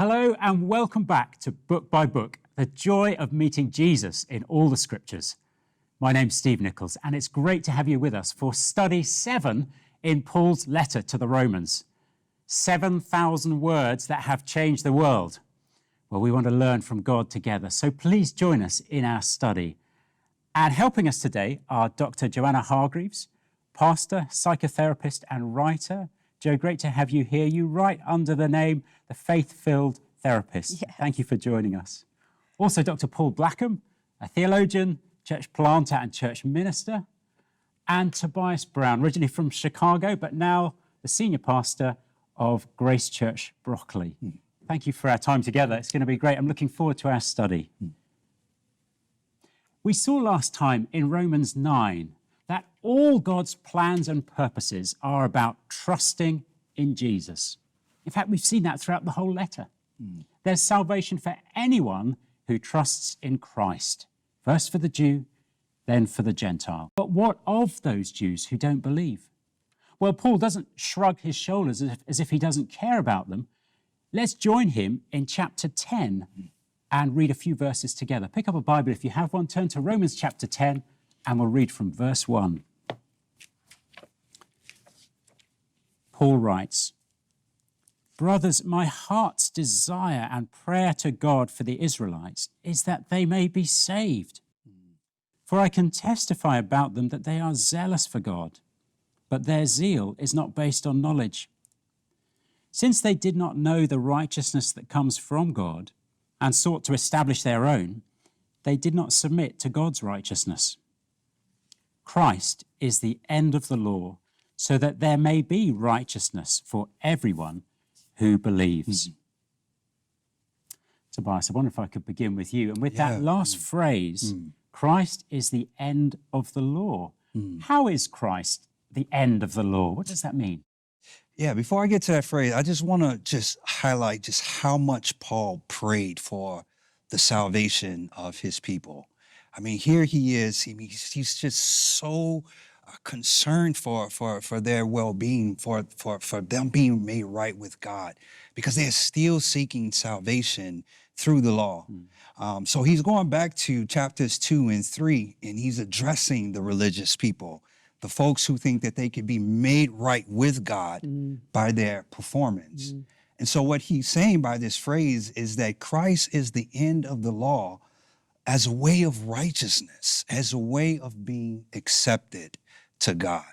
Hello and welcome back to Book by Book, the joy of meeting Jesus in all the scriptures. My name's Steve Nichols and it's great to have you with us for study 7 in Paul's letter to the Romans. 7,000 words that have changed the world. Well, we want to learn from God together, so please join us in our study. And helping us today are Dr. Joanna Hargreaves, pastor, psychotherapist and writer. Jo, great to have you here. You write under the name The Faith-Filled Therapist. Yes. Thank you for joining us. Also, Dr. Paul Blackham, a theologian, church planter and church minister. And Tobias Brown, originally from Chicago, but now the senior pastor of Grace Church Broccoli. Thank you for our time together. It's going to be great. I'm looking forward to our study. We saw last time in Romans 9 that all God's plans and purposes are about trusting in Jesus. In fact, we've seen that throughout the whole letter. There's salvation for anyone who trusts in Christ, first for the Jew, then for the Gentile. But what of those Jews who don't believe? Well, Paul doesn't shrug his shoulders as if he doesn't care about them. Let's join him in chapter 10 and read a few verses together. Pick up a Bible if you have one, turn to Romans chapter 10, and we'll read from verse 1. Paul writes, "Brothers, my heart's desire and prayer to God for the Israelites is that they may be saved. For I can testify about them that they are zealous for God, but their zeal is not based on knowledge. Since they did not know the righteousness that comes from God and sought to establish their own, they did not submit to God's righteousness. Christ is the end of the law, so that there may be righteousness for everyone who believes." Tobias, I wonder if I could begin with you. And with that last phrase, Christ is the end of the law. How is Christ the end of the law? What does that mean? Yeah, before I get to that phrase, I just want to highlight just how much Paul prayed for the salvation of his people. I mean, here he is. He's just so concerned for their well-being, for them being made right with God, because they're still seeking salvation through the law. So he's going back to chapters 2 and 3, and he's addressing the religious people, the folks who think that they could be made right with God by their performance. And so what he's saying by this phrase is that Christ is the end of the law as a way of righteousness, as a way of being accepted to God.